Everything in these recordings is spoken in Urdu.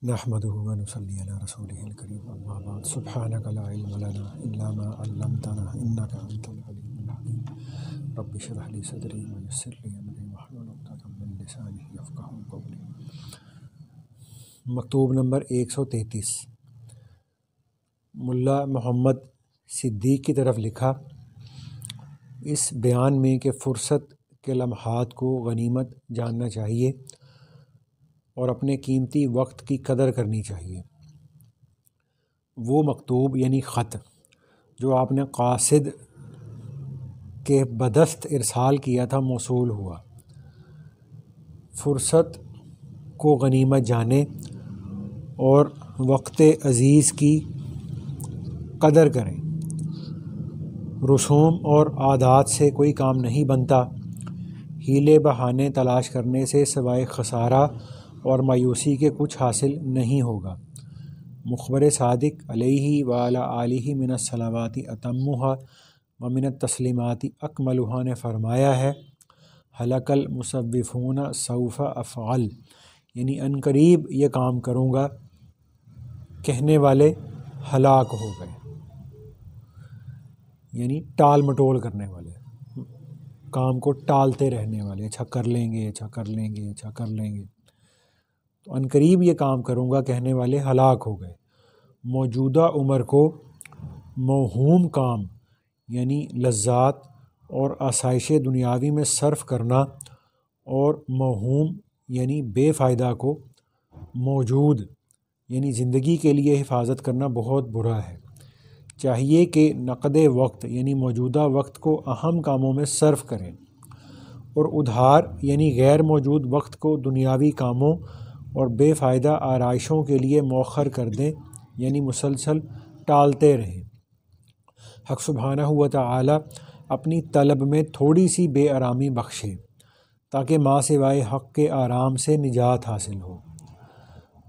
نحمده ونصلي على رسوله الكريم اما بعد سبحانك لا علم لنا الا ما علمتنا انك انت العليم الحكيم رب اشرح لي صدري ويسر لي امري واحلل عقدة من لساني يفقهوا قولي۔ مکتوب نمبر 133 ملا محمد صدیق کی طرف لکھا، اس بیان میں کہ فرصت کے لمحات کو غنیمت جاننا چاہیے اور اپنے قیمتی وقت کی قدر کرنی چاہیے۔ وہ مکتوب یعنی خط جو آپ نے قاصد کے بدست ارسال کیا تھا موصول ہوا۔ فرصت کو غنیمت جانیں اور وقت عزیز کی قدر کریں۔ رسوم اور عادات سے کوئی کام نہیں بنتا، ہیلے بہانے تلاش کرنے سے سوائے خسارہ اور مایوسی کے کچھ حاصل نہیں ہوگا۔ مخبر صادق علیہ وعلی آلہ من الصلوات اتمھا ومن التسلیمات اکملھا نے فرمایا ہے، ہلک المسوفون سوف افعل، یعنی عنقریب یہ کام کروں گا، کہنے والے ہلاک ہو گئے، یعنی ٹال مٹول کرنے والے، کام کو ٹالتے رہنے والے، اچھا کر لیں گے، اچھا کر لیں گے، اچھا کر لیں گے، تو عنقریب یہ کام کروں گا کہنے والے ہلاک ہو گئے۔ موجودہ عمر کو موہوم کام یعنی لذات اور آسائش دنیاوی میں صرف کرنا اور موہوم یعنی بے فائدہ کو موجود یعنی زندگی کے لیے حفاظت کرنا بہت برا ہے۔ چاہیے کہ نقد وقت یعنی موجودہ وقت کو اہم کاموں میں صرف کریں اور ادھار یعنی غیر موجود وقت کو دنیاوی کاموں اور بے فائدہ آرائشوں کے لیے مؤخر کر دیں، یعنی مسلسل ٹالتے رہیں۔ حق سبحانہ و تعالی اپنی طلب میں تھوڑی سی بے آرامی بخشے تاکہ ما سوائے حق کے آرام سے نجات حاصل ہو۔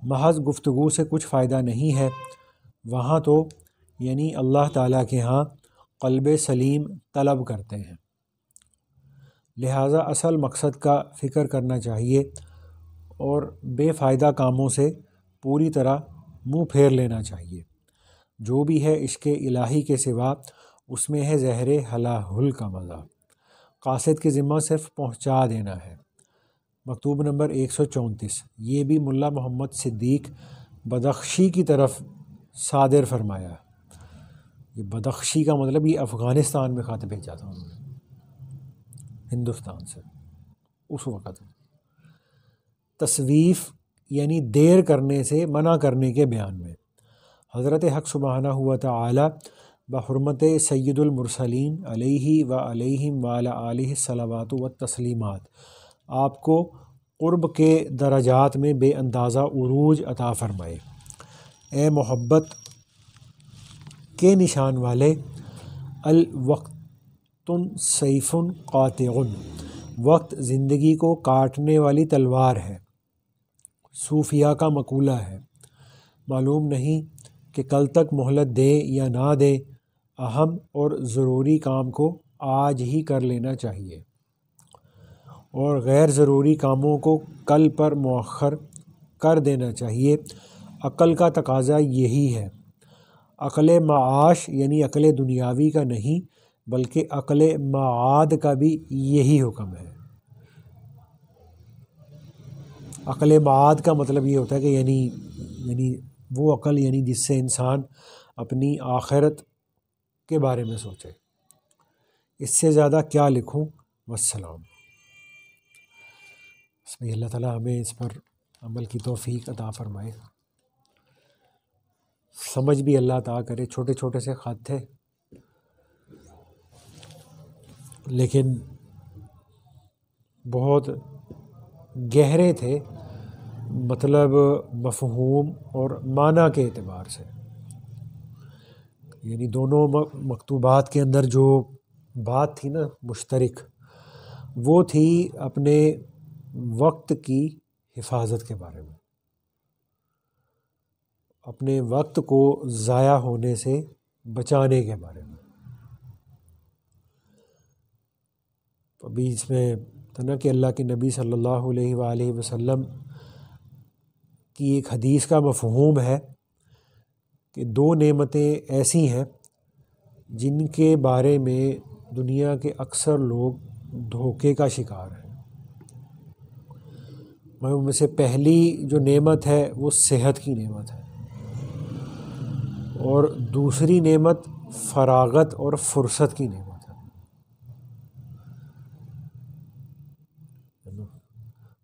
محض گفتگو سے کچھ فائدہ نہیں ہے، وہاں تو یعنی اللہ تعالیٰ کے ہاں قلب سلیم طلب کرتے ہیں۔ لہٰذا اصل مقصد کا فکر کرنا چاہیے اور بے فائدہ کاموں سے پوری طرح منہ پھیر لینا چاہیے۔ جو بھی ہے عشق الہی کے سوا اس میں ہے زہر ہلاہل کا مزہ۔ قاصد کے ذمہ صرف پہنچا دینا ہے۔ مکتوب نمبر 134 یہ بھی ملا محمد صدیق بدخشی کی طرف صادر فرمایا۔ یہ بدخشی کا مطلب یہ افغانستان میں خط بھیجا تھا انہوں نے، ہندوستان سے اس وقت۔ تصویف یعنی دیر کرنے سے منع کرنے کے بیان میں حضرت حق سبحانہ و تعالی بحرمت سید المرسلین علیہ و علیہم وعلی آلہ الصلوات والتسلیمات آپ کو قرب کے درجات میں بے اندازہ عروج عطا فرمائے۔ اے محبت کے نشان والے، الوقت سیف قاطع، وقت زندگی کو کاٹنے والی تلوار ہے۔ صوفیہ کا مقولہ ہے، معلوم نہیں کہ کل تک مہلت دے یا نہ دے، اہم اور ضروری کام کو آج ہی کر لینا چاہیے اور غیر ضروری کاموں کو کل پر مؤخر کر دینا چاہیے۔ عقل کا تقاضا یہی ہے۔ عقل معاش یعنی عقل دنیاوی کا نہیں بلکہ عقل معاد کا بھی یہی حکم ہے۔ عقل معاد کا مطلب یہ ہوتا ہے کہ یعنی وہ عقل یعنی جس سے انسان اپنی آخرت کے بارے میں سوچے۔ اس سے زیادہ کیا لکھوں؟ والسلام۔ بس میں اللہ تعالیٰ ہمیں اس پر عمل کی توفیق عطا فرمائے، سمجھ بھی اللہ عطا کرے۔ چھوٹے چھوٹے سے خط تھے لیکن بہت گہرے تھے، مطلب مفہوم اور معنی کے اعتبار سے، یعنی دونوں مکتوبات کے اندر جو بات تھی نا مشترک، وہ تھی اپنے وقت کی حفاظت کے بارے میں، اپنے وقت کو ضائع ہونے سے بچانے کے بارے میں۔ تو ابھی اس میں تھا نا کہ اللہ کے نبی صلی اللہ علیہ وآلہ وسلم کی ایک حدیث کا مفہوم ہے کہ دو نعمتیں ایسی ہیں جن کے بارے میں دنیا کے اکثر لوگ دھوکے کا شکار ہیں۔ ان میں سے پہلی جو نعمت ہے وہ صحت کی نعمت ہے، اور دوسری نعمت فراغت اور فرصت کی نعمت ہے۔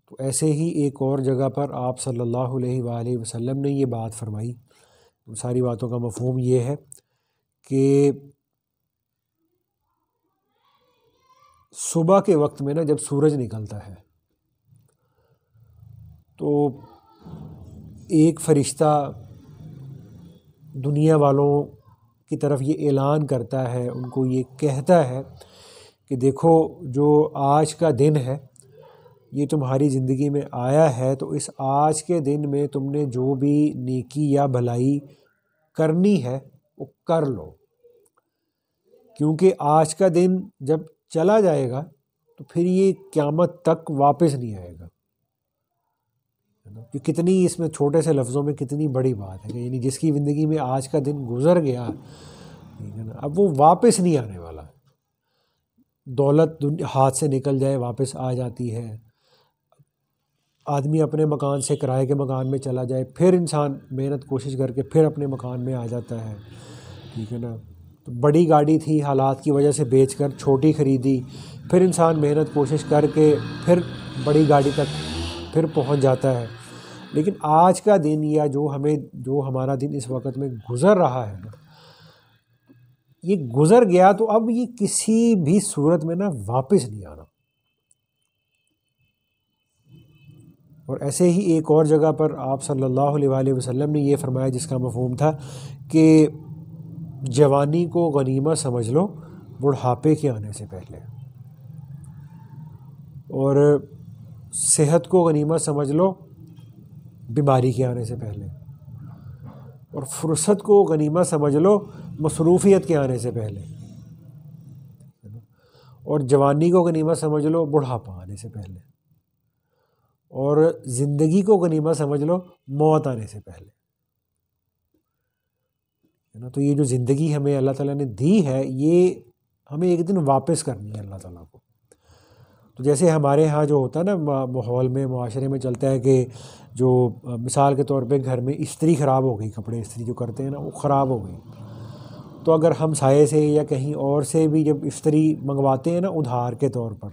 تو ایسے ہی ایک اور جگہ پر آپ صلی اللہ علیہ وآلہ وسلم نے یہ بات فرمائی۔ ساری باتوں کا مفہوم یہ ہے کہ صبح کے وقت میں جب سورج نکلتا ہے تو ایک فرشتہ دنیا والوں کی طرف یہ اعلان کرتا ہے، ان کو یہ کہتا ہے کہ دیکھو جو آج کا دن ہے یہ تمہاری زندگی میں آیا ہے، تو اس آج کے دن میں تم نے جو بھی نیکی یا بھلائی کرنی ہے وہ کر لو، کیونکہ آج کا دن جب چلا جائے گا تو پھر یہ قیامت تک واپس نہیں آئے گا۔ کہ کتنی اس میں چھوٹے سے لفظوں میں کتنی بڑی بات ہے کہ یعنی جس کی زندگی میں آج کا دن گزر گیا، اب وہ واپس نہیں آنے والا۔ دولت ہاتھ سے نکل جائے واپس آ جاتی ہے، آدمی اپنے مکان سے کرائے کے مکان میں چلا جائے، پھر انسان محنت کوشش کر کے پھر اپنے مکان میں آ جاتا ہے، ٹھیک ہے نا۔ تو بڑی گاڑی تھی، حالات کی وجہ سے بیچ کر چھوٹی خریدی، پھر انسان محنت کوشش کر کے پھر بڑی گاڑی تک پھر پہنچ جاتا ہے۔ لیکن آج کا دن یا جو ہمارا دن اس وقت میں گزر رہا ہے یہ گزر گیا، تو اب یہ کسی بھی صورت میں واپس نہیں آنا۔ اور ایسے ہی ایک اور جگہ پر آپ صلی اللہ علیہ وآلہ وسلم نے یہ فرمایا جس کا مفہوم تھا کہ جوانی کو غنیمت سمجھ لو بڑھاپے کے آنے سے پہلے، اور صحت کو غنیمت سمجھ لو بیماری کے آنے سے پہلے، اور فرصت کو غنیمت سمجھ لو مصروفیت کے آنے سے پہلے، اور جوانی کو غنیمت سمجھ لو بڑھاپا آنے سے پہلے، اور زندگی کو غنیمت سمجھ لو موت آنے سے پہلے۔ تو یہ جو زندگی ہمیں اللہ تعالیٰ نے دی ہے یہ ہمیں ایک دن واپس کرنی ہے اللہ تعالیٰ کو۔ تو جیسے ہمارے ہاں جو ہوتا ہے نا ماحول میں معاشرے میں چلتا ہے کہ جو مثال کے طور پہ گھر میں استری خراب ہو گئی، کپڑے استری جو کرتے ہیں وہ خراب ہو گئی، تو اگر ہم سائے سے یا کہیں اور سے بھی جب استری منگواتے ہیں ادھار کے طور پر،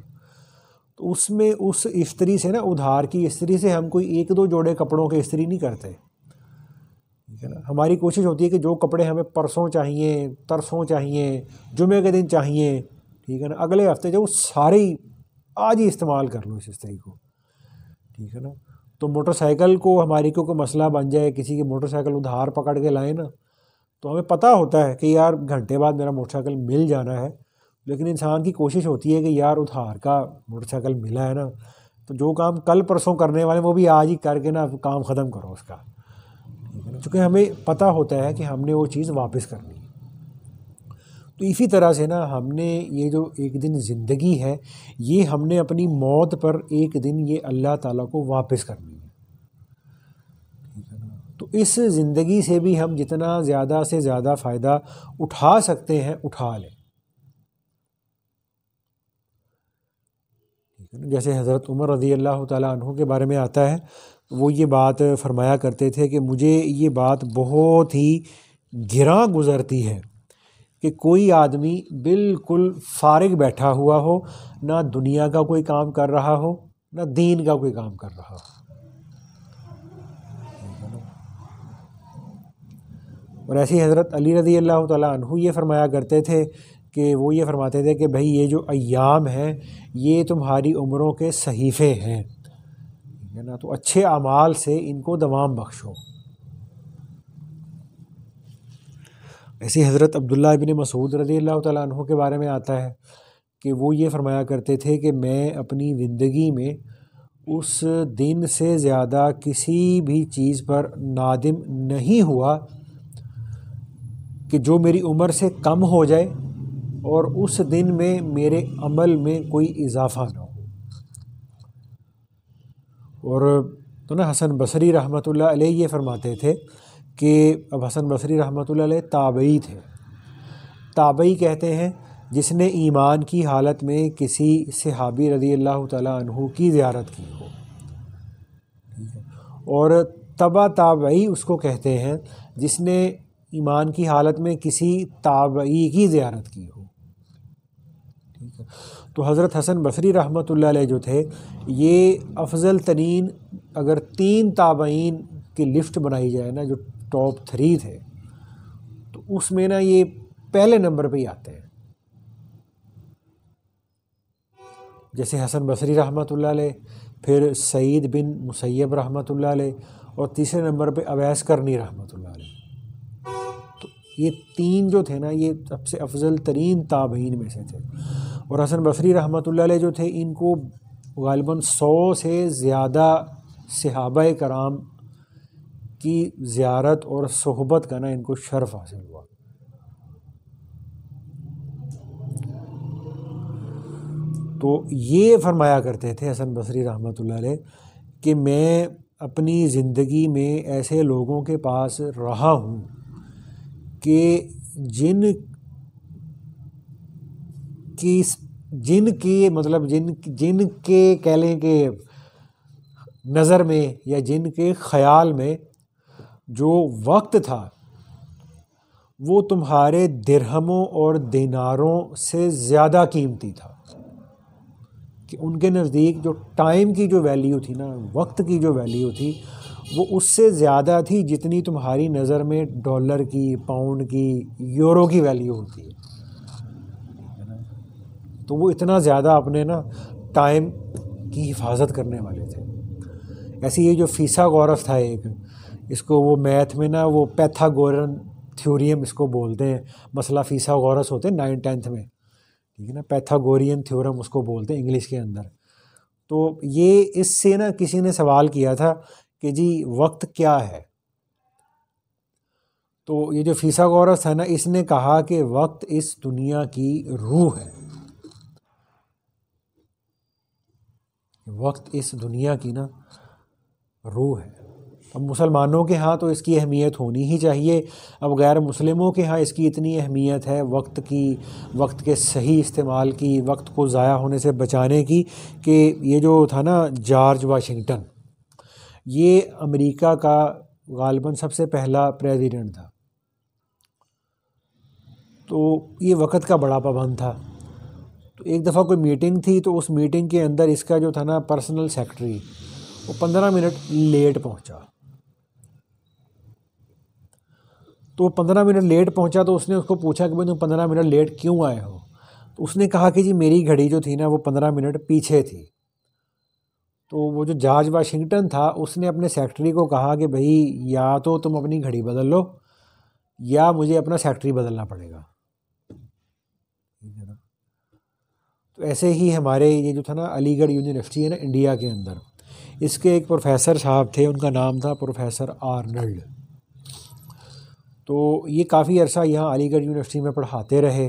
تو اس میں اس استری سے ادھار کی استری سے ہم کوئی ایک دو جوڑے کپڑوں کے استری نہیں کرتے، ٹھیک ہے نا۔ ہماری کوشش ہوتی ہے کہ جو کپڑے ہمیں پرسوں چاہیے، ترسوں چاہیے، جمعے کے دن چاہیے، ٹھیک ہے نا، اگلے ہفتے جو سارے آج ہی استعمال کر لو اس استری کو، ٹھیک ہے نا۔ تو موٹر سائیکل کو ہماری کوئی مسئلہ بن جائے، کسی کی موٹر سائیکل ادھار پکڑ کے لائیں تو ہمیں پتہ ہوتا ہے کہ یار گھنٹے بعد میرا موٹر سائیکل مل جانا ہے، لیکن انسان کی کوشش ہوتی ہے کہ یار ادھار کا موٹر سائیکل ملا ہے تو جو کام کل پرسوں کرنے والے وہ بھی آج ہی کر کے کام ختم کرو اس کا، ٹھیک ہے نا، چونکہ ہمیں پتہ ہوتا ہے کہ ہم نے وہ چیز واپس کرنی ہے۔ تو اسی طرح سے ہم نے یہ جو ایک دن زندگی ہے یہ ہم نے اپنی موت پر ایک دن یہ اللہ تعالیٰ کو واپس کرنی ہے، ٹھیک ہے نا۔ تو اس زندگی سے بھی ہم جتنا زیادہ سے زیادہ فائدہ اٹھا سکتے ہیں اٹھا لیں، ٹھیک ہے نا۔ جیسے حضرت عمر رضی اللہ تعالیٰ عنہ کے بارے میں آتا ہے، وہ یہ بات فرمایا کرتے تھے کہ مجھے یہ بات بہت ہی گراں گزرتی ہے کہ کوئی آدمی بالکل فارغ بیٹھا ہوا ہو، نہ دنیا کا کوئی کام کر رہا ہو نہ دین کا کوئی کام کر رہا ہو۔ اور ایسے ہی حضرت علی رضی اللہ تعالیٰ عنہ یہ فرمایا کرتے تھے کہ وہ یہ فرماتے تھے کہ بھائی یہ جو ایام ہیں یہ تمہاری عمروں کے صحیفے ہیں، ٹھیک ہے نا، تو اچھے اعمال سے ان کو دوام بخشو۔ ایسے حضرت عبداللہ ابن مسعود رضی اللہ تعالیٰ عنہ کے بارے میں آتا ہے کہ وہ یہ فرمایا کرتے تھے کہ میں اپنی زندگی میں اس دن سے زیادہ کسی بھی چیز پر نادم نہیں ہوا کہ جو میری عمر سے کم ہو جائے اور اس دن میں میرے عمل میں کوئی اضافہ نہ ہو۔ اور تو نا حسن بصری رحمۃ اللہ علیہ یہ فرماتے تھے کہ اب حسن بصری رحمۃ اللہ علیہ تابعی تھے. تابعی کہتے ہیں جس نے ایمان کی حالت میں کسی صحابی رضی اللہ تعالیٰ عنہ کی زیارت کی ہو. اور تبع تابعی اس کو کہتے ہیں جس نے ایمان کی حالت میں کسی تابعی کی زیارت کی ہو. ٹھیک ہے. تو حضرت حسن بصری رحمۃ اللہ علیہ جو تھے یہ افضل ترین اگر 3 تابعین کی لسٹ بنائی جائے نا جو ٹاپ 3 تھے تو اس میں نا یہ پہلے نمبر پہ ہی آتے ہیں. جیسے حسن بصری رحمۃ اللہ علیہ، پھر سعید بن مسیب رحمۃ اللہ علیہ، اور تیسرے نمبر پہ اویس کرنی رحمۃ اللہ علیہ. تو یہ 3 جو تھے نا یہ سب سے افضل ترین تابعین میں سے تھے. اور حسن بصری رحمۃ اللہ علیہ جو تھے ان کو غالباً 100 سے زیادہ صحابہ کرام کی زیارت اور صحبت کا نا ان کو شرف حاصل ہوا. تو یہ فرمایا کرتے تھے حسن بصری رحمۃ اللہ علیہ کہ میں اپنی زندگی میں ایسے لوگوں کے پاس رہا ہوں کہ جن کے کہہ لیں کہ نظر میں یا جن کے خیال میں جو وقت تھا وہ تمہارے درہموں اور دیناروں سے زیادہ قیمتی تھا. کہ ان کے نزدیک جو ٹائم کی جو ویلیو تھی نا، وقت کی جو ویلیو تھی وہ اس سے زیادہ تھی جتنی تمہاری نظر میں ڈالر کی، پاؤنڈ کی، یورو کی ویلیو ہوتی ہے. تو وہ اتنا زیادہ اپنے نا ٹائم کی حفاظت کرنے والے تھے. ایسے یہ جو فیثاغورس تھا ایک، اس کو وہ میتھ میں نا وہ پیتھاگورن تھیوریم اس کو بولتے ہیں. مسئلہ فیثاغورس ہوتے ہیں 9th 10th میں، ٹھیک ہے نا، پیتھاگورین تھیورم اس کو بولتے ہیں انگلش کے اندر. تو یہ اس سے نا کسی نے سوال کیا تھا کہ جی وقت کیا ہے. تو یہ جو فیثاغورس ہے نا اس نے کہا کہ وقت اس دنیا کی روح ہے. وقت اس دنیا کی نا روح ہے. اب مسلمانوں کے ہاں تو اس کی اہمیت ہونی ہی چاہیے. اب غیر مسلموں کے ہاں اس کی اتنی اہمیت ہے وقت کی، وقت کے صحیح استعمال کی، وقت کو ضائع ہونے سے بچانے کی، کہ یہ جو تھا نا جارج واشنگٹن، یہ امریکہ کا غالباً سب سے پہلا پریزیڈنٹ تھا. تو یہ وقت کا بڑا پابند تھا. تو ایک دفعہ کوئی میٹنگ تھی تو اس میٹنگ کے اندر اس کا جو تھا نا پرسنل سیکرٹری وہ 15 منٹ لیٹ پہنچا. تو 15 منٹ لیٹ پہنچا تو اس نے اس کو پوچھا کہ بھائی تم 15 منٹ لیٹ کیوں آئے ہو؟ تو اس نے کہا کہ جی میری گھڑی جو تھی نا وہ 15 منٹ پیچھے تھی. تو وہ جو جارج واشنگٹن تھا اس نے اپنے سیکرٹری کو کہا کہ بھائی یا تو تم اپنی گھڑی بدل لو یا مجھے اپنا سیکرٹری بدلنا پڑے گا. ٹھیک ہے نا. تو ایسے ہی ہمارے یہ جو تھا نا علی گڑھ یونیورسٹی ہے نا انڈیا کے اندر، اس کے ایک پروفیسر صاحب تھے، ان کا نام تھا پروفیسر آرنلڈ. تو یہ کافی عرصہ یہاں علی گڑھ یونیورسٹی میں پڑھاتے رہے،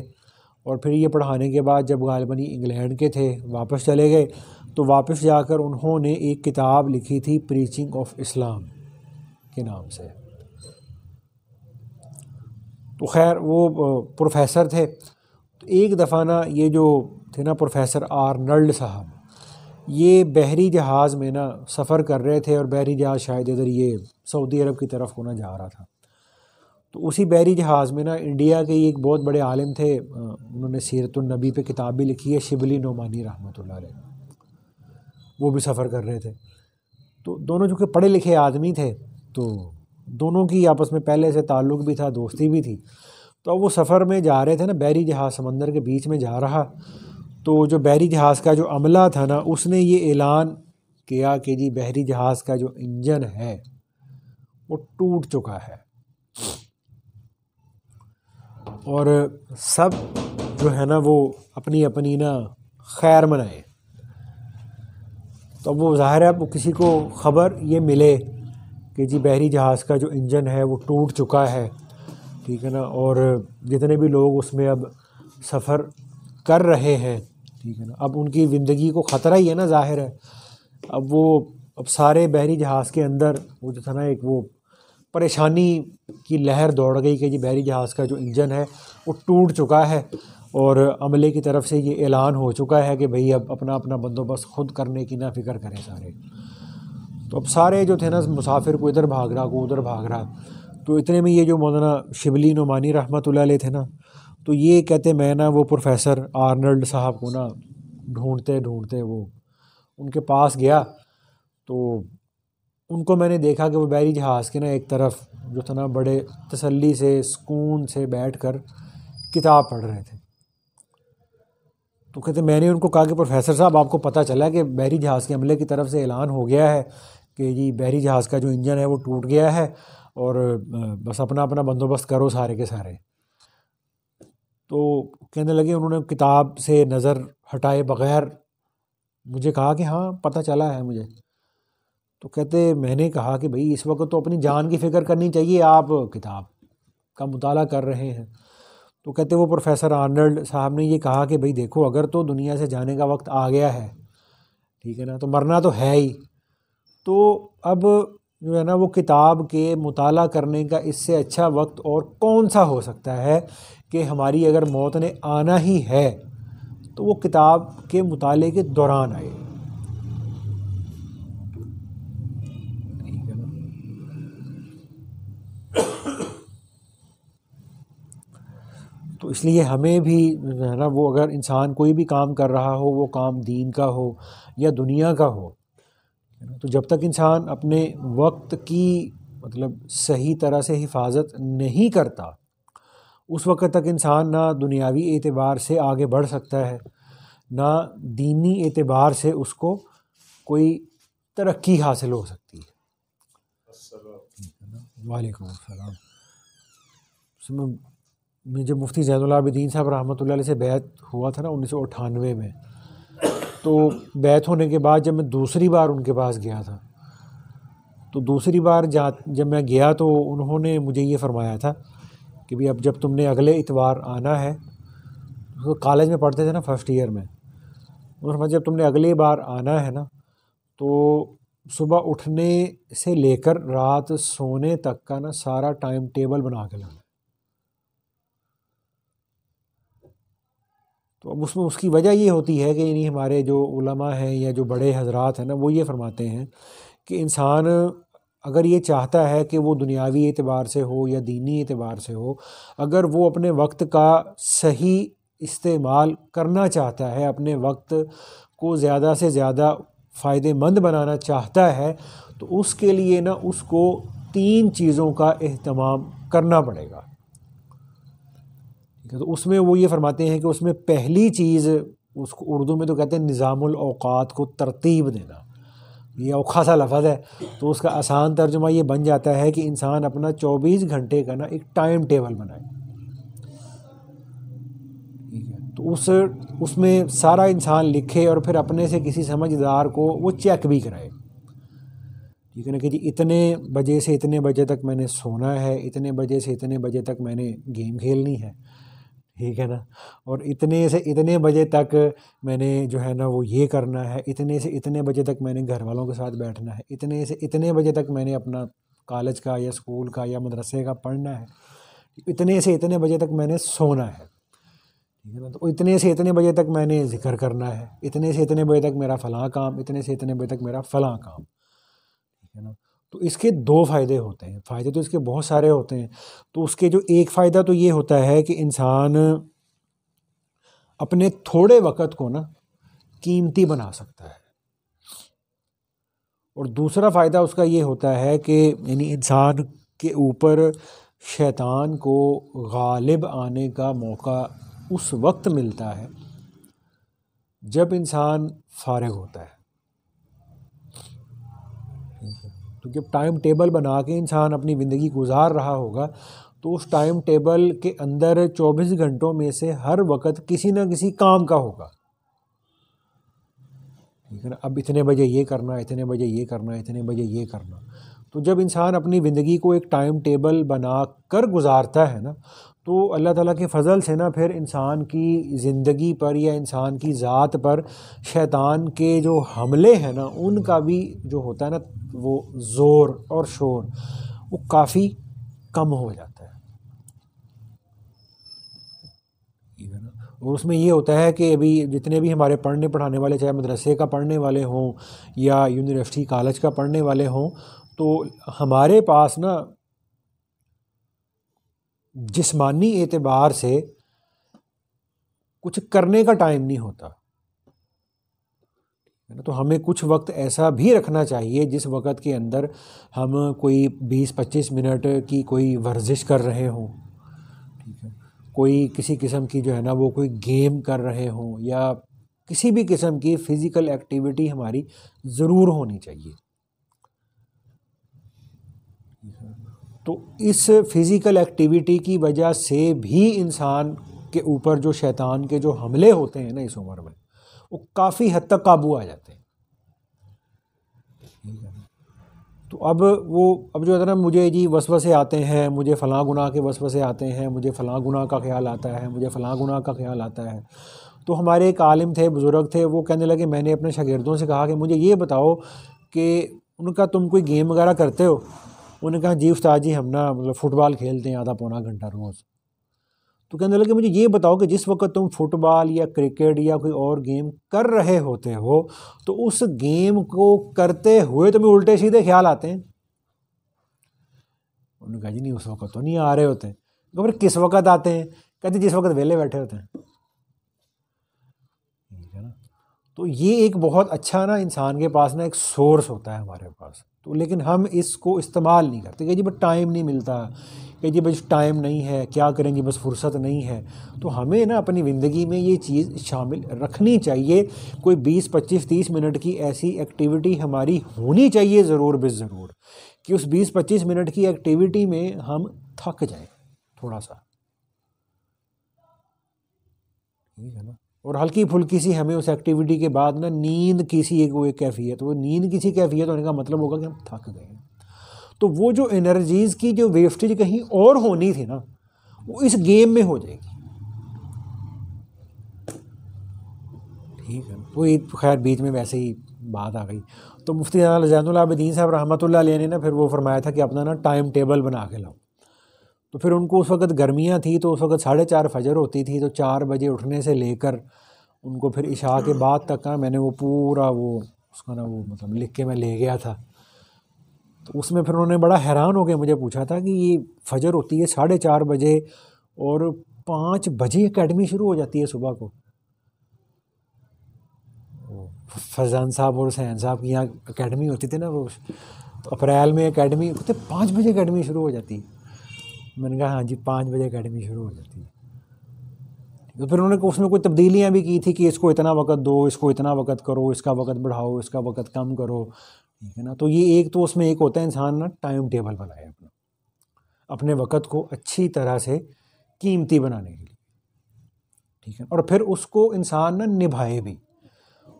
اور پھر یہ پڑھانے کے بعد جب غالباً انگلینڈ کے تھے واپس چلے گئے. تو واپس جا کر انہوں نے ایک کتاب لکھی تھی پریچنگ آف اسلام کے نام سے. تو خیر وہ پروفیسر تھے. تو ایک دفعہ نا یہ جو تھے نا پروفیسر آرنلڈ صاحب، یہ بحری جہاز میں نا سفر کر رہے تھے، اور بحری جہاز شاید ادھر یہ سعودی عرب کی طرف ہونا جا رہا تھا. تو اسی بحری جہاز میں نا انڈیا کے ایک بہت بڑے عالم تھے، انہوں نے سیرت النبی پہ کتاب بھی لکھی ہے، شبلی نعمانی رحمۃ اللہ علیہ، وہ بھی سفر کر رہے تھے. تو دونوں جو کہ پڑھے لکھے آدمی تھے تو دونوں کی آپس میں پہلے سے تعلق بھی تھا، دوستی بھی تھی. تو وہ سفر میں جا رہے تھے نا، بحری جہاز سمندر کے بیچ میں جا رہا. تو جو بحری جہاز کا جو عملہ تھا نا اس نے یہ اعلان کیا کہ جی بحری جہاز کا جو انجن ہے وہ ٹوٹ چکا ہے، اور سب جو ہے نا وہ اپنی اپنی نا خیر منائے. تو وہ ظاہر ہے اب کسی کو خبر یہ ملے کہ جی بحری جہاز کا جو انجن ہے وہ ٹوٹ چکا ہے، ٹھیک ہے نا، اور جتنے بھی لوگ اس میں اب سفر کر رہے ہیں، ٹھیک ہے نا، اب ان کی زندگی کو خطرہ ہی ہے نا، ظاہر ہے. اب وہ اب سارے بحری جہاز کے اندر وہ جو تھا نا ایک وہ پریشانی کی لہر دوڑ گئی کہ جی بحری جہاز کا جو انجن ہے وہ ٹوٹ چکا ہے، اور عملے کی طرف سے یہ اعلان ہو چکا ہے کہ بھئی اب اپنا اپنا بندوبست خود کرنے کی نہ فکر کریں سارے۔ تو اب سارے جو تھے نا مسافر کو ادھر بھاگ رہا کو ادھر بھاگ رہا، تو اتنے میں یہ جو مولانا شبلی نعمانی رحمۃ اللہ علیہ تھے نا، تو یہ کہتے میں نا وہ پروفیسر آرنلڈ صاحب کو نا ڈھونڈتے ڈھونڈتے وہ ان کے پاس گیا، تو ان کو میں نے دیکھا کہ وہ بحری جہاز کے نا ایک طرف جو تھا نا بڑے تسلی سے سکون سے بیٹھ کر کتاب پڑھ رہے تھے۔ تو کہتے میں نے ان کو کہا کہ پروفیسر صاحب آپ کو پتہ چلا کہ بحری جہاز کے عملے کی طرف سے اعلان ہو گیا ہے کہ جی بحری جہاز کا جو انجن ہے وہ ٹوٹ گیا ہے، اور بس اپنا اپنا بندوبست کرو سارے کے سارے۔ تو کہنے لگے، انہوں نے کتاب سے نظر ہٹائے بغیر مجھے کہا کہ ہاں پتہ چلا ہے مجھے۔ تو کہتے میں نے کہا کہ بھئی اس وقت تو اپنی جان کی فکر کرنی چاہیے، آپ کتاب کا مطالعہ کر رہے ہیں۔ تو کہتے وہ پروفیسر آرنلڈ صاحب نے یہ کہا کہ بھئی دیکھو اگر تو دنیا سے جانے کا وقت آ گیا ہے، ٹھیک ہے نا، تو مرنا تو ہے ہی، تو اب جو ہے نا وہ کتاب کے مطالعہ کرنے کا اس سے اچھا وقت اور کون سا ہو سکتا ہے کہ ہماری اگر موت نے آنا ہی ہے تو وہ کتاب کے مطالعے کے دوران آئے، ٹھیک ہے نا۔ تو اس لیے ہمیں بھی جو ہے نا وہ اگر انسان کوئی بھی کام کر رہا ہو، وہ کام دین کا ہو یا دنیا کا ہو، تو جب تک انسان اپنے وقت کی مطلب صحیح طرح سے حفاظت نہیں کرتا، اس وقت تک انسان نہ دنیاوی اعتبار سے آگے بڑھ سکتا ہے، نہ دینی اعتبار سے اس کو کوئی ترقی حاصل ہو سکتی ہے۔ وعلیکم السلام۔ اس میں جب مفتی زین العابدین صاحب رحمۃ اللہ علیہ سے بیعت ہوا تھا نا 1998 میں، تو بیعت ہونے کے بعد جب میں دوسری بار ان کے پاس گیا تھا، تو دوسری بار جب میں گیا تو انہوں نے مجھے یہ فرمایا تھا کہ بھی اب جب تم نے اگلے اتوار آنا ہے، تو کالج میں پڑھتے تھے نا فرسٹ ایئر میں، انہوں نے فرمایا جب تم نے اگلی بار آنا ہے نا تو صبح اٹھنے سے لے کر رات سونے تک کا نا سارا ٹائم ٹیبل بنا کے لانا۔ تو اب اس کی وجہ یہ ہوتی ہے کہ یعنی ہمارے جو علماء ہیں یا جو بڑے حضرات ہیں نا وہ یہ فرماتے ہیں کہ انسان اگر یہ چاہتا ہے کہ وہ دنیاوی اعتبار سے ہو یا دینی اعتبار سے ہو، اگر وہ اپنے وقت کا صحیح استعمال کرنا چاہتا ہے، اپنے وقت کو زیادہ سے زیادہ فائدہ مند بنانا چاہتا ہے، تو اس کے لیے نا اس کو 3 چیزوں کا اہتمام کرنا پڑے گا۔ تو اس میں وہ یہ فرماتے ہیں کہ اس میں پہلی چیز، اس کو اردو میں تو کہتے ہیں نظام الاوقات کو ترتیب دینا، یہ اوکھا سا لفظ ہے، تو اس کا آسان ترجمہ یہ بن جاتا ہے کہ انسان اپنا 24 گھنٹے کا نا ایک ٹائم ٹیبل بنائے، ٹھیک ہے، تو اس میں سارا انسان لکھے اور پھر اپنے سے کسی سمجھدار کو وہ چیک بھی کرائے، ٹھیک ہے نا، کہ جی اتنے بجے سے اتنے بجے تک میں نے سونا ہے، اتنے بجے سے اتنے بجے تک میں نے گیم کھیلنی ہے، ٹھیک ہے نا، اور اتنے سے اتنے بجے تک میں نے جو ہے نا وہ یہ کرنا ہے، اتنے سے اتنے بجے تک میں نے گھر والوں کے ساتھ بیٹھنا ہے، اتنے سے اتنے بجے تک میں نے اپنا کالج کا یا اسکول کا یا مدرسے کا پڑھنا ہے، اتنے سے اتنے بجے تک میں نے سونا ہے، ٹھیک ہے نا، تو اتنے سے اتنے بجے تک میں نے ذکر کرنا ہے، اتنے سے اتنے بجے تک میرا فلاں کام، اتنے سے اتنے بجے تک میرا فلاں کام، ٹھیک ہے نا۔ تو اس کے 2 فائدے ہوتے ہیں، فائدے تو اس کے بہت سارے ہوتے ہیں، تو اس کے جو ایک فائدہ تو یہ ہوتا ہے کہ انسان اپنے تھوڑے وقت کو نا قیمتی بنا سکتا ہے، اور دوسرا فائدہ اس کا یہ ہوتا ہے کہ یعنی انسان کے اوپر شیطان کو غالب آنے کا موقع اس وقت ملتا ہے جب انسان فارغ ہوتا ہے۔ تو جب ٹائم ٹیبل بنا کے انسان اپنی زندگی گزار رہا ہوگا تو اس ٹائم ٹیبل کے اندر 24 گھنٹوں میں سے ہر وقت کسی نہ کسی کام کا ہوگا، ٹھیک ہے نا، اب اتنے بجے یہ کرنا، اتنے بجے یہ کرنا، اتنے بجے یہ کرنا، تو جب انسان اپنی زندگی کو ایک ٹائم ٹیبل بنا کر گزارتا ہے نا، تو اللہ تعالیٰ کے فضل سے نا پھر انسان کی زندگی پر یا انسان کی ذات پر شیطان کے جو حملے ہیں نا، ان کا بھی جو ہوتا ہے نا وہ زور اور شور وہ کافی کم ہو جاتا ہے، ٹھیک ہے نا۔ اور اس میں یہ ہوتا ہے کہ ابھی جتنے بھی ہمارے پڑھنے پڑھانے والے، چاہے مدرسے کا پڑھنے والے ہوں یا یونیورسٹی کالج کا پڑھنے والے ہوں، تو ہمارے پاس نا جسمانی اعتبار سے کچھ کرنے کا ٹائم نہیں ہوتا، تو ہمیں کچھ وقت ایسا بھی رکھنا چاہیے جس وقت کے اندر ہم کوئی 20-25 منٹ کی کوئی ورزش کر رہے ہوں، ٹھیک ہے، کوئی کسی قسم کی جو ہے نا وہ کوئی گیم کر رہے ہوں، یا کسی بھی قسم کی فزیکل ایکٹیویٹی ہماری ضرور ہونی چاہیے۔ تو اس فزیکل ایکٹیویٹی کی وجہ سے بھی انسان کے اوپر جو شیطان کے جو حملے ہوتے ہیں نا اس عمر میں، وہ کافی حد تک قابو آ جاتے ہیں۔ تو اب جو ہے نا مجھے جی وسوسے آتے ہیں، مجھے فلاں گناہ کے وسوسے آتے ہیں، مجھے فلاں گناہ کا خیال آتا ہے، مجھے فلاں گناہ کا خیال آتا ہے۔ تو ہمارے ایک عالم تھے، بزرگ تھے، وہ کہنے لگے، میں نے اپنے شاگردوں سے کہا کہ مجھے یہ بتاؤ کہ ان کا تم کوئی گیم وغیرہ کرتے ہو؟ انہوں نے کہا جی استاد جی ہم نا مطلب فٹ بال کھیلتے ہیں آدھا پونا گھنٹہ روز۔ تو کہنے لگے مجھے یہ بتاؤ کہ جس وقت تم فٹ بال یا کرکٹ یا کوئی اور گیم کر رہے ہوتے ہو تو اس گیم کو کرتے ہوئے تمہیں الٹے سیدھے خیال آتے ہیں؟ انہوں نے کہا جی نہیں اس وقت تو نہیں آ رہے ہوتے ہیں۔ تو پھر کس وقت آتے ہیں؟ کہتے جس وقت ویلے بیٹھے ہوتے ہیں، ٹھیک ہے نا۔ تو یہ ایک بہت اچھا نا انسان کے پاس نا ایک سورس ہوتا ہے ہمارے پاس، تو لیکن ہم اس کو استعمال نہیں کرتے کہ جی بس ٹائم نہیں ملتا، کہ جی بس ٹائم نہیں ہے، کیا کریں جی بس فرصت نہیں ہے۔ تو ہمیں نا اپنی زندگی میں یہ چیز شامل رکھنی چاہیے، کوئی 20-25-30 منٹ کی ایسی ایکٹیویٹی ہماری ہونی چاہیے ضرور ضرور، کہ اس 20-25 منٹ کی ایکٹیویٹی میں ہم تھک جائیں تھوڑا سا، ٹھیک ہے نا۔ اور ہلکی پھلکی سی ہمیں اس ایکٹیویٹی کے بعد نا نیند کسی ایک کیفیت، وہ نیند کسی کیفیت ہونے کا مطلب ہوگا کہ ہم تھک گئے ہیں۔ تو وہ جو انرجیز کی جو ویسٹیج کہیں اور ہونی تھی نا وہ اس گیم میں ہو جائے گی، ٹھیک ہے۔ تو خیر بیچ میں ویسے ہی بات آ گئی، تو مفتی زین العابدین صاحب رحمۃ اللہ علیہ نے نا پھر وہ فرمایا تھا کہ اپنا نا ٹائم ٹیبل بنا کے لاؤ۔ تو پھر ان کو اس وقت گرمیاں تھیں، تو اس وقت 4:30 فجر ہوتی تھی، تو 4 بجے اٹھنے سے لے کر ان کو پھر عشاء کے بعد تک کا میں نے وہ پورا وہ اس کا نا وہ مطلب لکھ کے میں لے گیا تھا۔ تو اس میں پھر انہوں نے بڑا حیران ہو کے مجھے پوچھا تھا کہ یہ فجر ہوتی ہے 4:30 بجے اور 5 بجے اکیڈمی شروع ہو جاتی ہے صبح کو۔ فیضان صاحب اور حسین صاحب کی یہاں اکیڈمی ہوتی تھی نا، وہ تو اپریل میں اکیڈمی ہوتے 5 بجے اکیڈمی شروع ہو جاتی ہے۔ میں نے کہا ہاں جی 5 بجے اکیڈمی شروع ہو جاتی ہے۔ تو پھر انہوں نے اس میں کوئی تبدیلیاں بھی کی تھی کہ اس کو اتنا وقت دو، اس کو اتنا وقت کرو، اس کا وقت بڑھاؤ، اس کا وقت کم کرو، ٹھیک ہے نا۔ تو یہ ایک تو اس میں ایک ہوتا ہے انسان نا ٹائم ٹیبل بنائے اپنے وقت کو اچھی طرح سے قیمتی بنانے کے لیے، ٹھیک ہے، اور پھر اس کو انسان نا نبھائے بھی۔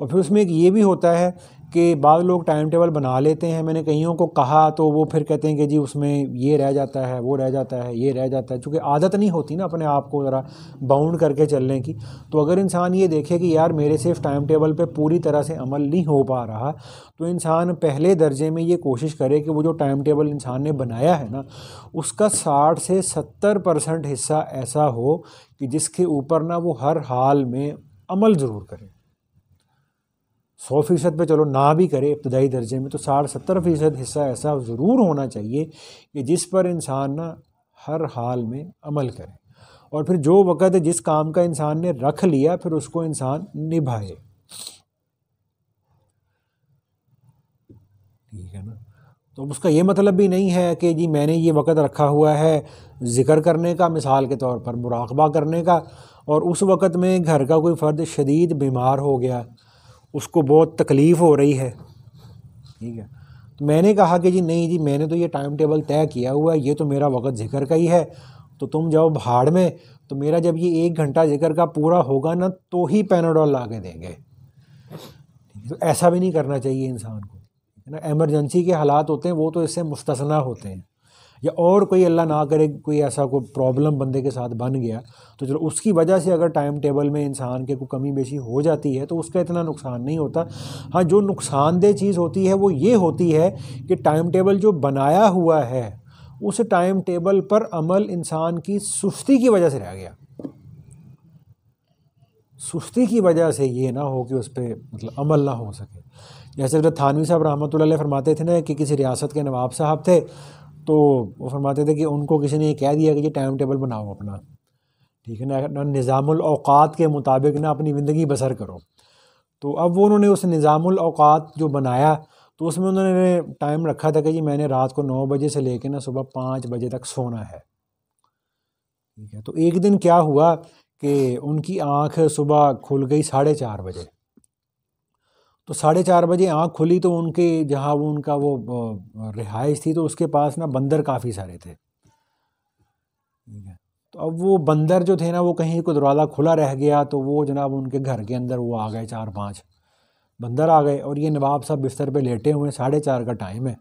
اور پھر اس میں ایک یہ بھی ہوتا ہے کہ بعض لوگ ٹائم ٹیبل بنا لیتے ہیں، میں نے کئیوں کو کہا تو وہ پھر کہتے ہیں کہ جی اس میں یہ رہ جاتا ہے، وہ رہ جاتا ہے، یہ رہ جاتا ہے، چونکہ عادت نہیں ہوتی نا اپنے آپ کو ذرا باؤنڈ کر کے چلنے کی۔ تو اگر انسان یہ دیکھے کہ یار میرے صرف ٹائم ٹیبل پہ پوری طرح سے عمل نہیں ہو پا رہا، تو انسان پہلے درجے میں یہ کوشش کرے کہ وہ جو ٹائم ٹیبل انسان نے بنایا ہے نا اس کا 60 سے 70% حصہ ایسا ہو کہ جس کے اوپر نا وہ ہر حال میں عمل ضرور کرے۔ 100% پہ چلو نہ بھی کرے ابتدائی درجے میں، تو 60-70% حصہ ایسا ضرور ہونا چاہیے کہ جس پر انسان نا ہر حال میں عمل کرے، اور پھر جو وقت جس کام کا انسان نے رکھ لیا پھر اس کو انسان نبھائے، ٹھیک ہے نا۔ تو اس کا یہ مطلب بھی نہیں ہے کہ جی میں نے یہ وقت رکھا ہوا ہے ذکر کرنے کا، مثال کے طور پر مراقبہ کرنے کا، اور اس وقت میں گھر کا کوئی فرد شدید بیمار ہو گیا، اس کو بہت تکلیف ہو رہی ہے، ٹھیک ہے، تو میں نے کہا کہ جی نہیں جی میں نے تو یہ ٹائم ٹیبل طے کیا ہوا ہے، یہ تو میرا وقت ذکر کا ہی ہے، تو تم جاؤ بھاڑ میں، تو میرا جب یہ 1 گھنٹہ ذکر کا پورا ہوگا نا تو ہی پیناڈول لا کے دیں گے۔ تو ایسا بھی نہیں کرنا چاہیے انسان کو، نا ایمرجنسی کے حالات ہوتے ہیں وہ تو اس سے مستثنا ہوتے ہیں، یا اور کوئی اللہ نہ کرے کوئی ایسا کوئی پرابلم بندے کے ساتھ بن گیا تو چلو اس کی وجہ سے اگر ٹائم ٹیبل میں انسان کے کوئی کمی بیشی ہو جاتی ہے تو اس کا اتنا نقصان نہیں ہوتا۔ ہاں جو نقصان دہ چیز ہوتی ہے وہ یہ ہوتی ہے کہ ٹائم ٹیبل جو بنایا ہوا ہے اس ٹائم ٹیبل پر عمل انسان کی سستی کی وجہ سے رہ گیا، سستی کی وجہ سے یہ نہ ہو کہ اس پہ مطلب عمل نہ ہو سکے۔ جیسے حضرت تھانوی صاحب رحمۃ اللہ علیہ فرماتے تھے نا کہ کسی ریاست کے نواب صاحب تھے تو وہ فرماتے تھے کہ ان کو کسی نے یہ کہہ دیا کہ یہ ٹائم ٹیبل بناؤ اپنا، ٹھیک ہے نا، نظام الاوقات کے مطابق نا اپنی زندگی بسر کرو۔ تو اب وہ انہوں نے اس نظام الاوقات جو بنایا تو اس میں انہوں نے ٹائم رکھا تھا کہ جی میں نے رات کو 9 بجے سے لے کے نا صبح 5 بجے تک سونا ہے، ٹھیک ہے۔ تو ایک دن کیا ہوا کہ ان کی آنکھ صبح کھل گئی 4:30 بجے، تو 4:30 بجے آنکھ کھلی تو ان کے جہاں وہ ان کا وہ رہائش تھی تو اس کے پاس نا بندر کافی سارے تھے، ٹھیک ہے۔ تو اب وہ بندر جو تھے نا وہ کہیں کو دروازہ کھلا رہ گیا تو وہ جناب ان کے گھر کے اندر وہ آ گئے 4-5 بندر آ گئے، اور یہ نواب صاحب بستر پہ لیٹے ہوئے 4:30 کا ٹائم ہے۔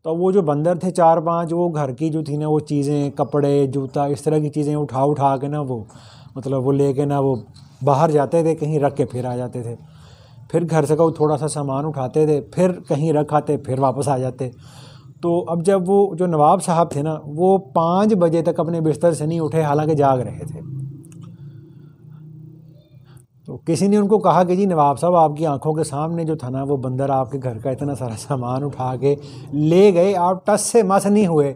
تو وہ جو بندر تھے 4-5 وہ گھر کی جو تھی نا وہ چیزیں، کپڑے، جوتا، اس طرح کی چیزیں اٹھا کے نا وہ مطلب وہ لے کے نا وہ باہر جاتے تھے، کہیں رکھ کے پھر آ جاتے تھے، پھر گھر سے کوئی تھوڑا سا سامان اٹھاتے تھے، پھر کہیں رکھ آتے، پھر واپس آ جاتے۔ تو اب جب وہ جو نواب صاحب تھے نا وہ 5 بجے تک اپنے بستر سے نہیں اٹھے حالانکہ جاگ رہے تھے۔ تو کسی نے ان کو کہا کہ جی نواب صاحب آپ کی آنکھوں کے سامنے جو تھا نا وہ بندر آپ کے گھر کا اتنا سارا سامان اٹھا کے لے گئے، آپ ٹس سے مس نہیں ہوئے۔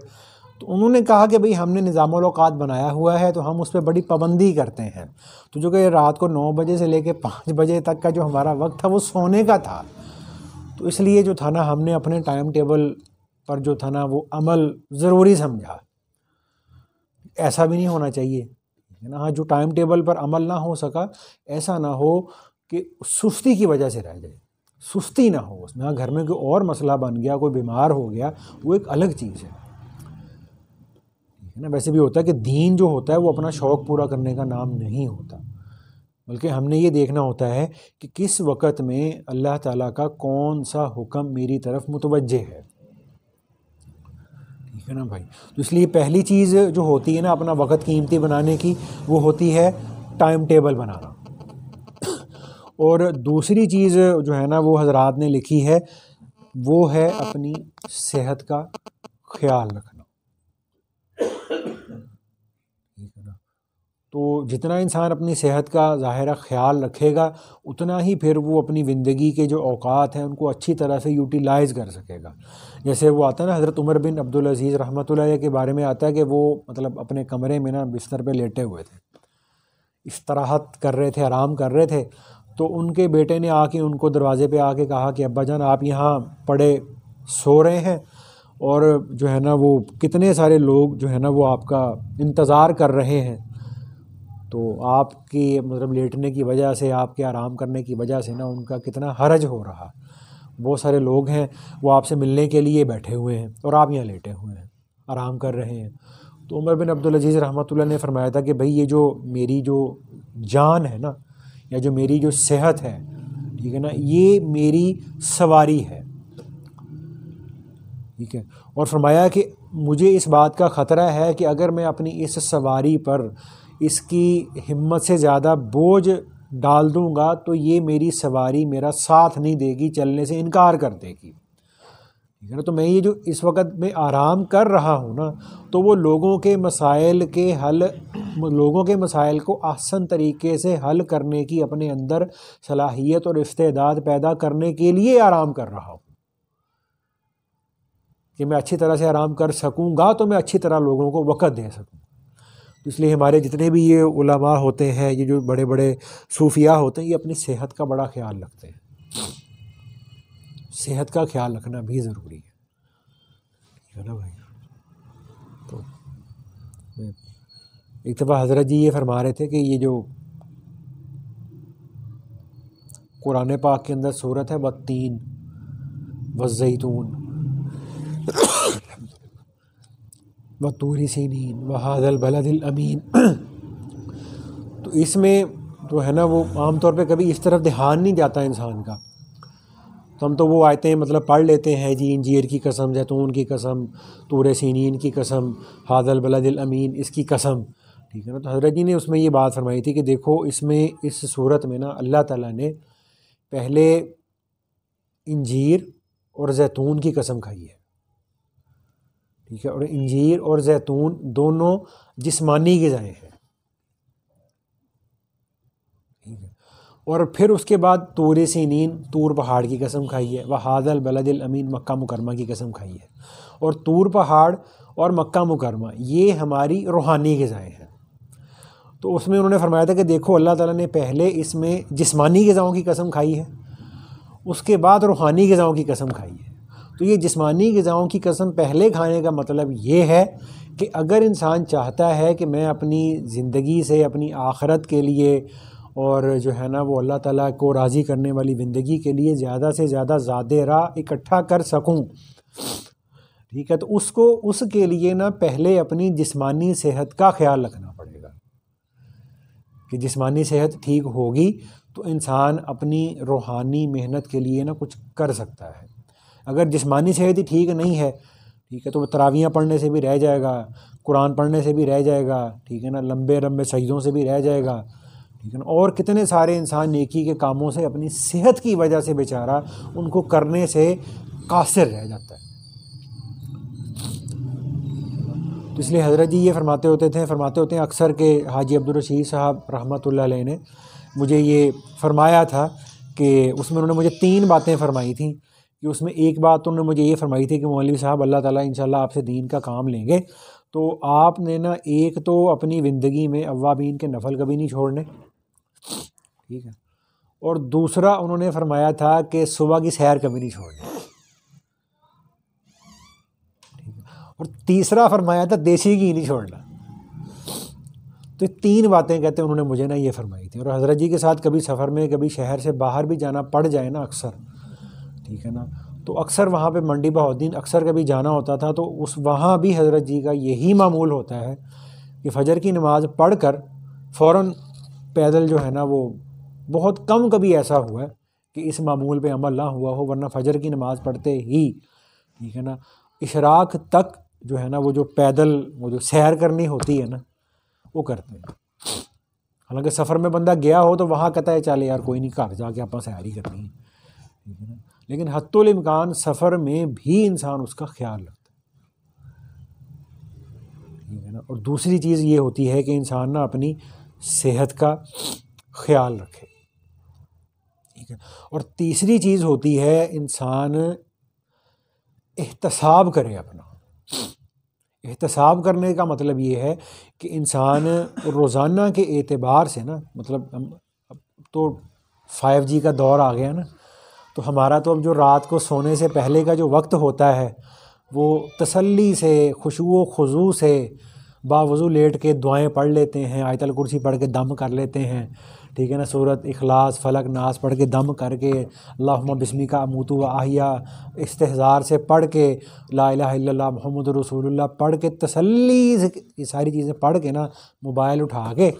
تو انہوں نے کہا کہ بھئی ہم نے نظام الاوقات بنایا ہوا ہے تو ہم اس پہ بڑی پابندی کرتے ہیں، تو جو کہ رات کو 9 بجے سے لے کے 5 بجے تک کا جو ہمارا وقت تھا وہ سونے کا تھا، تو اس لیے جو تھا نا ہم نے اپنے ٹائم ٹیبل پر جو تھا نا وہ عمل ضروری سمجھا۔ ایسا بھی نہیں ہونا چاہیے نا، جو ٹائم ٹیبل پر عمل نہ ہو سکا ایسا نہ ہو کہ سستی کی وجہ سے رہ جائے، سستی نہ ہو اس میں۔ گھر میں کوئی اور مسئلہ بن گیا، کوئی بیمار ہو گیا، وہ ایک الگ چیز ہے نا۔ ویسے بھی ہوتا ہے کہ دین جو ہوتا ہے وہ اپنا شوق پورا کرنے کا نام نہیں ہوتا، بلکہ ہم نے یہ دیکھنا ہوتا ہے کہ کس وقت میں اللہ تعالیٰ کا کون سا حکم میری طرف متوجہ ہے، ٹھیک ہے نا بھائی۔ تو اس لیے پہلی چیز جو ہوتی ہے نا اپنا وقت قیمتی بنانے کی وہ ہوتی ہے ٹائم ٹیبل بنانا، اور دوسری چیز جو ہے نا وہ حضرات نے لکھی ہے وہ ہے اپنی صحت کا خیال رکھنا، ٹھیک ہے نا۔ تو جتنا انسان اپنی صحت کا ظاہرہ خیال رکھے گا اتنا ہی پھر وہ اپنی زندگی کے جو اوقات ہیں ان کو اچھی طرح سے یوٹیلائز کر سکے گا۔ جیسے وہ آتا ہے نا حضرت عمر بن عبدالعزیز رحمۃ اللہ علیہ کے بارے میں آتا ہے کہ وہ مطلب اپنے کمرے میں نا بستر پہ لیٹے ہوئے تھے، استراحت کر رہے تھے، آرام کر رہے تھے، تو ان کے بیٹے نے آ کے ان کو دروازے پہ آ کے کہا کہ ابا جان آپ یہاں پڑے سو رہے ہیں اور جو ہے نا وہ کتنے سارے لوگ جو ہے نا وہ آپ کا انتظار کر رہے ہیں، تو آپ کی مطلب لیٹنے کی وجہ سے، آپ کے آرام کرنے کی وجہ سے نا ان کا کتنا حرج ہو رہا، بہت سارے لوگ ہیں وہ آپ سے ملنے کے لیے بیٹھے ہوئے ہیں اور آپ یہاں لیٹے ہوئے ہیں، آرام کر رہے ہیں۔ تو عمر بن عبدالعزیز رحمۃ اللہ نے فرمایا تھا کہ بھئی یہ جو میری جو جان ہے نا یا جو میری جو صحت ہے، ٹھیک ہے نا، یہ میری سواری ہے، ٹھیک ہے۔ اور فرمایا کہ مجھے اس بات کا خطرہ ہے کہ اگر میں اپنی اس سواری پر اس کی ہمت سے زیادہ بوجھ ڈال دوں گا تو یہ میری سواری میرا ساتھ نہیں دے گی، چلنے سے انکار کر دے گی، ٹھیک ہے نا۔ تو میں یہ جو اس وقت میں آرام کر رہا ہوں نا تو وہ لوگوں کے مسائل کو احسن طریقے سے حل کرنے کی اپنے اندر صلاحیت اور استعداد پیدا کرنے کے لیے آرام کر رہا ہوں، کہ میں اچھی طرح سے آرام کر سکوں گا تو میں اچھی طرح لوگوں کو وقت دے سکوں۔ اس لیے ہمارے جتنے بھی یہ علماء ہوتے ہیں، یہ جو بڑے بڑے صوفیاء ہوتے ہیں، یہ اپنی صحت کا بڑا خیال رکھتے ہیں، صحت کا خیال رکھنا بھی ضروری ہے نا بھائی۔ تو ایک دفعہ حضرت جی یہ فرما رہے تھے کہ یہ جو قرآن پاک کے اندر سورت ہے والتین والزیتون وطور سینین وہذا البلد الامین، تو اس میں جو ہے نا وہ عام طور پہ کبھی اس طرف دھیان نہیں جاتا انسان کا، تو ہم تو وہ آیتیں مطلب پڑھ لیتے ہیں جی، انجیر کی قسم، زیتون کی قسم، طور سینین کی قسم، ھذا البلد الامین، اس کی قسم، ٹھیک ہے نا۔ تو حضرت جی نے اس میں یہ بات فرمائی تھی کہ دیکھو اس میں، اس صورت میں نا اللہ تعالیٰ نے پہلے انجیر اور زیتون کی قسم کھائی ہے، ٹھیک ہے، اور انجیر اور زیتون دونوں جسمانی غذائیں ہیں، ٹھیک ہے، اور پھر اس کے بعد طور سینین، طور پہاڑ کی قسم کھائی ہے، وھذا البلد الامین، مکہ مکرمہ کی قسم کھائی ہے۔ اور طور پہاڑ اور مکہ مکرمہ یہ ہماری روحانی غذائیں ہیں۔ تو اس میں انہوں نے فرمایا تھا کہ دیکھو اللہ تعالیٰ نے پہلے اس میں جسمانی غذاؤں کی قسم کھائی ہے، اس کے بعد روحانی غذاؤں کی قسم کھائی ہے۔ تو یہ جسمانی غذاؤں کی قسم پہلے کھانے کا مطلب یہ ہے کہ اگر انسان چاہتا ہے کہ میں اپنی زندگی سے، اپنی آخرت کے لیے، اور جو ہے نا وہ اللہ تعالیٰ کو راضی کرنے والی زندگی کے لیے زیادہ سے زیادہ زاد راہ اکٹھا کر سکوں، ٹھیک ہے، تو اس کے لیے نا پہلے اپنی جسمانی صحت کا خیال رکھنا پڑے گا کہ جسمانی صحت ٹھیک ہوگی تو انسان اپنی روحانی محنت کے لیے نا کچھ کر سکتا ہے۔ اگر جسمانی صحت ہی ٹھیک نہیں ہے، ٹھیک ہے، تو وہ تراویحیں پڑھنے سے بھی رہ جائے گا، قرآن پڑھنے سے بھی رہ جائے گا، ٹھیک ہے نا، لمبے لمبے سجدوں سے بھی رہ جائے گا، ٹھیک ہے نا، اور کتنے سارے انسان نیکی کے کاموں سے اپنی صحت کی وجہ سے بیچارہ ان کو کرنے سے قاصر رہ جاتا ہے۔ تو اس لیے حضرت جی یہ فرماتے ہوتے ہیں اکثر کہ حاجی عبدالرشید صاحب رحمۃ اللہ علیہ نے مجھے یہ فرمایا تھا کہ اس میں انہوں نے مجھے 3 باتیں فرمائی تھیں، کہ اس میں ایک بات انہوں نے مجھے یہ فرمائی تھی کہ مولوی صاحب اللہ تعالیٰ انشاءاللہ آپ سے دین کا کام لیں گے، تو آپ نے نا ایک تو اپنی زندگی میں اوابین کے نفل کبھی نہیں چھوڑنے، ٹھیک ہے، اور دوسرا انہوں نے فرمایا تھا کہ صبح کی سیر کبھی نہیں چھوڑنی، اور تیسرا فرمایا تھا دیسی گھی نہیں چھوڑنا۔ تو 3 باتیں کہتے ہیں انہوں نے مجھے نا یہ فرمائی تھی، اور حضرت جی کے ساتھ کبھی سفر میں، کبھی شہر سے باہر بھی جانا پڑ جائے نا اکثر، ٹھیک ہے نا، تو اکثر وہاں پہ منڈی بہاؤالدین اکثر کبھی جانا ہوتا تھا، تو وہاں بھی حضرت جی کا یہی معمول ہوتا ہے کہ فجر کی نماز پڑھ کر فوراً پیدل جو ہے نا وہ، بہت کم کبھی ایسا ہوا ہے کہ اس معمول پہ عمل نہ ہوا ہو، ورنہ فجر کی نماز پڑھتے ہی، ٹھیک ہے نا، اشراق تک جو ہے نا وہ جو پیدل وہ جو سیر کرنی ہوتی ہے نا وہ کرتے ہیں۔ حالانکہ سفر میں بندہ گیا ہو تو وہاں کہتا ہے چلے یار کوئی نہیں، گھر جا کے آپ سیر ہی کرنی ہے، ٹھیک ہے نا، لیکن حتی الامکان سفر میں بھی انسان اس کا خیال رکھتا ہے، ٹھیک ہے نا۔ اور دوسری چیز یہ ہوتی ہے کہ انسان نا اپنی صحت کا خیال رکھے، ٹھیک ہے، اور تیسری چیز ہوتی ہے انسان احتساب کرے اپنا۔ احتساب کرنے کا مطلب یہ ہے کہ انسان روزانہ کے اعتبار سے نا، مطلب اب تو 5G کا دور آ گیا نا، تو ہمارا تو اب جو رات کو سونے سے پہلے کا جو وقت ہوتا ہے وہ تسلی سے، خشوع و خضوع سے باوضو لیٹ کے دعائیں پڑھ لیتے ہیں، آیت الکرسی پڑھ کے دم کر لیتے ہیں، ٹھیک ہے نا، سورت اخلاص فلق ناس پڑھ کے دم کر کے، اللہم بسمک اموت و احیا استحضار سے پڑھ کے، لا الہ الا اللہ محمد رسول اللہ پڑھ کے، تسلی سے یہ ساری چیزیں پڑھ کے نا، موبائل اٹھا کے،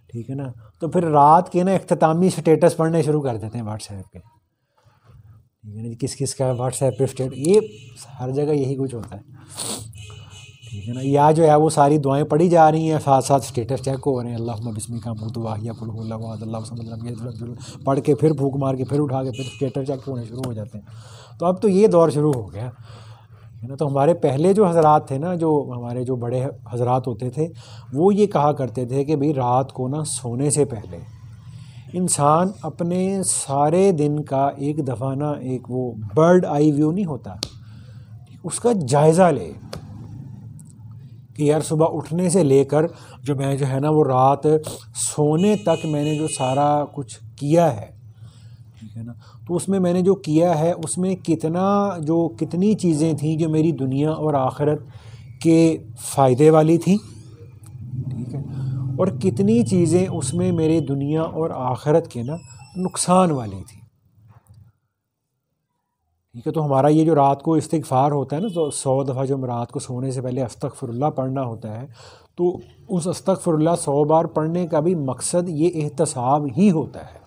ٹھیک ہے نا، تو پھر رات کے نا اختتامی سٹیٹس پڑھنے شروع کر دیتے ہیں واٹس ایپ پہ، ٹھیک ہے نا، کس کس کا واٹس ایپ پہ اسٹیٹس، یہ ہر جگہ یہی کچھ ہوتا ہے، ٹھیک ہے نا، یا جو ہے وہ ساری دعائیں پڑھی جا رہی ہیں، ساتھ ساتھ اسٹیٹس چیک ہو رہے ہیں، اللہم بسمک اموت و احیا قل هو اللہ احد اللہ الصمد لم یلد ولم یولد، پڑھ کے پھر پھونک مار کے پھر اٹھا کے پھر اسٹیٹس چیک ہونے شروع ہو جاتے ہیں۔ تو اب تو یہ دور شروع ہو گیا ہے نا۔ تو ہمارے پہلے جو حضرات تھے نا، جو ہمارے جو بڑے حضرات ہوتے تھے، وہ یہ کہا کرتے تھے کہ بھئی رات کو نا سونے سے پہلے انسان اپنے سارے دن کا ایک دفعہ نا ایک وہ برڈ آئی ویو نہیں ہوتا، اس کا جائزہ لے کہ یار صبح اٹھنے سے لے کر جو میں جو ہے نا وہ رات سونے تک میں نے جو سارا کچھ کیا ہے، ٹھیک ہے نا، تو اس میں نے جو کیا ہے اس میں کتنی چیزیں تھیں جو میری دنیا اور آخرت کے فائدے والی تھیں، ٹھیک ہے، اور کتنی چیزیں اس میں میرے دنیا اور آخرت کے نا نقصان والی تھی، ٹھیک ہے۔ تو ہمارا یہ جو رات کو استغفار ہوتا ہے نا، تو 100 دفعہ جو رات کو سونے سے پہلے استغفر اللہ پڑھنا ہوتا ہے، تو اس استغفر اللہ 100 بار پڑھنے کا بھی مقصد یہ احتساب ہی ہوتا ہے،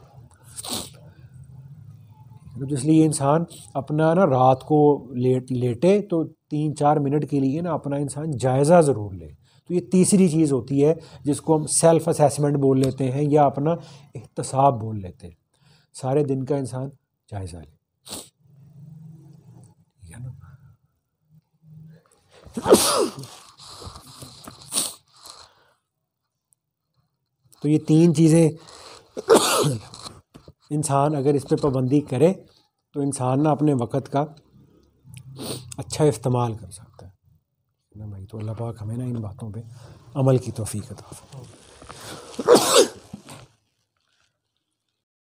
تو اس لیے انسان اپنا نا رات کو لیٹے تو 3-4 منٹ کے لیے نا اپنا انسان جائزہ ضرور لے. تو یہ تیسری چیز ہوتی ہے جس کو ہم سیلف اسیسمنٹ بول لیتے ہیں یا اپنا احتساب بول لیتے ہیں. سارے دن کا انسان جائزہ لے. ٹھیک ہے نا. تو یہ 3 چیزیں انسان اگر اس پہ پابندی کرے تو انسان نا اپنے وقت کا اچھا استعمال کر سکتا ہے نا بھائی. تو اللہ پاک ہمیں نا ان باتوں پہ عمل کی توفیق عطا فرمائے.